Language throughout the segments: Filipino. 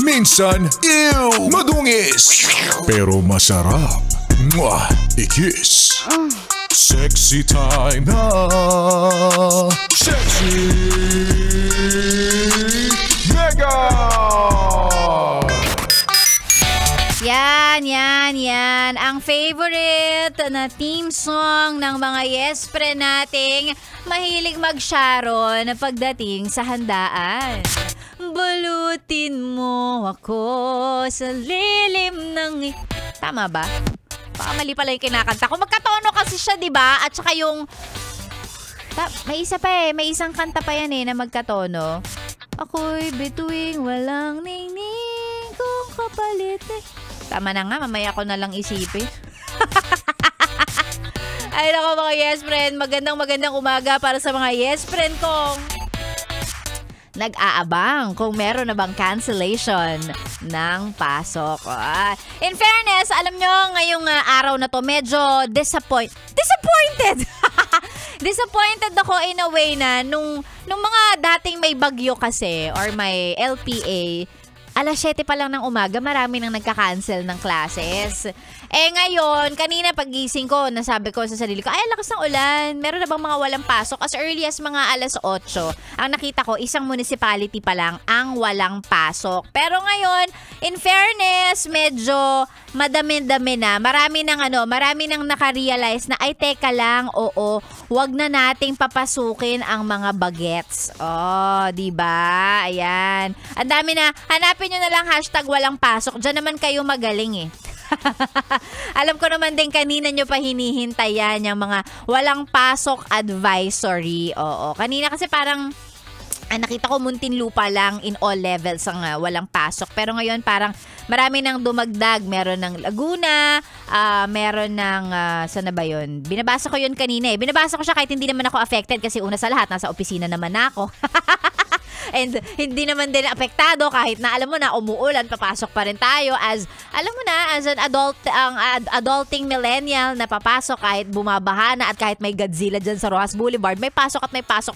Minsan, ew, madungis. Pero masarap. Mwah, ikis. Sexy time na. Sexy Mega! Yan. Ang favorite na team song ng mga yes friend nating mahilig mag-sharon pagdating sa handaan. Balutin mo ako sa lilim ng... Tama ba? Baka mali pala yung kinakanta ko. Magkatono kasi siya, di ba? At saka yung... May isa pa eh. May isang kanta pa yan eh na magkatono. Ako'y bituing walang ningning kung kapalit eh. Tama na nga, mamaya ko na lang isipin. Ay nako mga yes friend, magandang umaga para sa mga yes friend kong nag-aabang kung meron na bang cancellation ng pasok. In fairness, alam nyo, ngayong araw na to, medyo disappointed. Disappointed ako in a way na nung mga dating may bagyo kasi or may LPA, alas 7 pa lang ng umaga, marami nang nagka-cancel ng classes. Eh ngayon, kanina pagising ko, nasabi ko sa sarili ko, ay lakas ng ulan, meron na bang mga walang pasok? As early as mga alas 8, ang nakita ko, isang municipality pa lang ang walang pasok. Pero ngayon, in fairness, medyo madami-dami na. Marami nang nakarealize na, ay teka lang, oo, wag na nating papasukin ang mga bagets. Oh, diba? Ayan. Ang dami na, hanapin nyo na lang hashtag walang pasok. Diyan naman kayo magaling eh. Alam ko naman din kanina nyo pa hinihintayan yung mga walang pasok advisory. Oo. Kanina kasi parang nakita ko Muntinlupa lang in all levels ang walang pasok. Pero ngayon parang marami nang dumagdag. Meron ng Laguna, meron ng, saan na ba yun? Binabasa ko yun kanina eh. Binabasa ko siya kahit hindi naman ako affected kasi una sa lahat, nasa opisina naman ako. And hindi naman din apektado kahit na alam mo na umuulan, papasok pa rin tayo as an adult, ang adulting millennial na papasok kahit bumabaha na at kahit may Godzilla dyan sa Rojas Boulevard, may pasok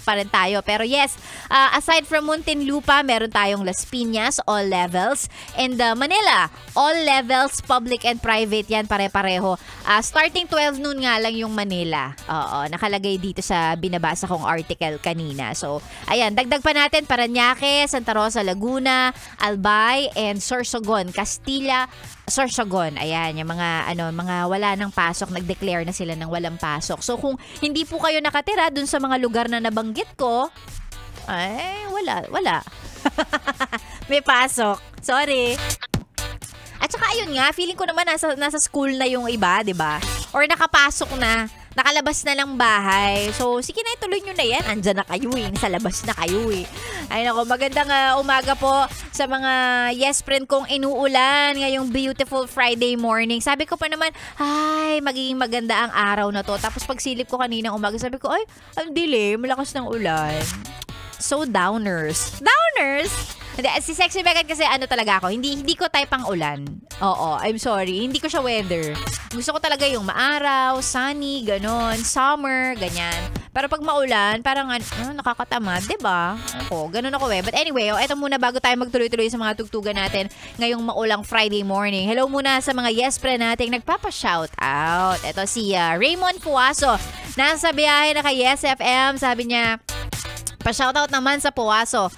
pa rin tayo. Pero yes, aside from Muntinlupa, meron tayong Las Piñas, all levels, and Manila, all levels, public and private yan, pare-pareho. Starting 12 noon nga lang yung Manila. Oo, nakalagay dito sa binabasa kong article kanina. So, ayan, dagdag pa natin Parañaque, Santa Rosa, Laguna, Albay, and Sorsogon, Castilla, Sorsogon. Ayan, yung mga wala ng pasok, nag-declare na sila ng walang pasok. So kung hindi po kayo nakatira dun sa mga lugar na nabanggit ko, ay wala. May pasok. Sorry. At saka ayun nga, feeling ko naman nasa school na yung iba, 'di ba? Or nakapasok na. Nakalabas na ng bahay. So, sige na, ituloy nyo na yan. Andyan na kayo eh. Nasa labas na kayo eh. Ay nako, magandang umaga po sa mga yes friend kong inuulan ngayong beautiful Friday morning. Sabi ko pa naman, ay, magiging maganda ang araw na to. Tapos pagsilip ko kanina umaga, sabi ko, ay, ang dilim, malakas ng ulan. So, downers. Si Sexy Megan kasi talaga ako, hindi ko type ang ulan. Oo, I'm sorry. Hindi ko siya weather. Gusto ko talaga yung maaraw, sunny, ganon, summer, ganyan. Pero pag maulan, parang nakakatamad, diba? Ako, ganon ako eh. But anyway, eto muna bago tayo magtuloy-tuloy sa mga tugtugan natin ngayong maulang Friday morning. Hello muna sa mga yes friend natin nagpapa-shout out. Eto si Raymond Puaso. Nasa biyahe na kay Yes FM. Sabi niya, pa-shoutout naman sa Puaso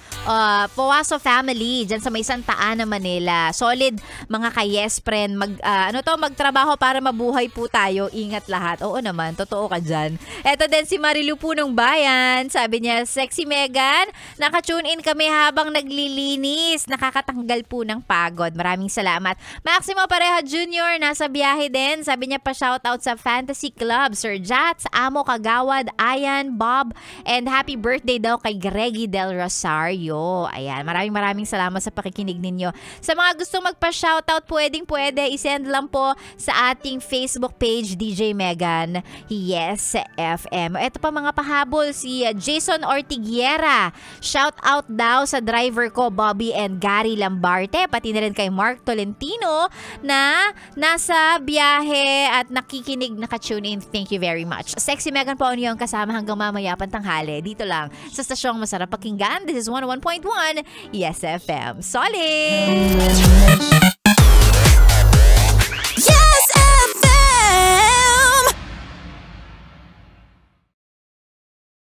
family dyan sa may Santa Ana, Manila. Solid mga ka-yes friend. Magtrabaho para mabuhay po tayo. Ingat lahat. Oo naman, totoo ka dyan. Eto din si Marilu po ng Bayan. Sabi niya, Sexy Megan, naka-tune in kami habang naglilinis. Nakakatanggal po ng pagod. Maraming salamat. Maximo Pareha Jr. nasa biyahe din. Sabi niya pa-shoutout sa Fantasy Club. Sir Jats, Amo Kagawad, Ayan, Bob, and happy birthday daw kay Greggy Del Rosario. Ayan, maraming salamat sa pakikinig ninyo. Sa mga gustong magpa-shoutout, pwede, isend lang po sa ating Facebook page, DJ Megan Yes FM. Ito pa mga pahabol, si Jason Ortiguera. Shoutout daw sa driver ko, Bobby and Gary Lambarte. Pati na rin kay Mark Tolentino na nasa biyahe at nakikinig, naka-tune in. Thank you very much. Sexy Megan po yung kasama hanggang mamaya pantanghali. Dito lang sa stasyong masarap pakinggan. This is 101.9 91.1 Yes FM. Solid!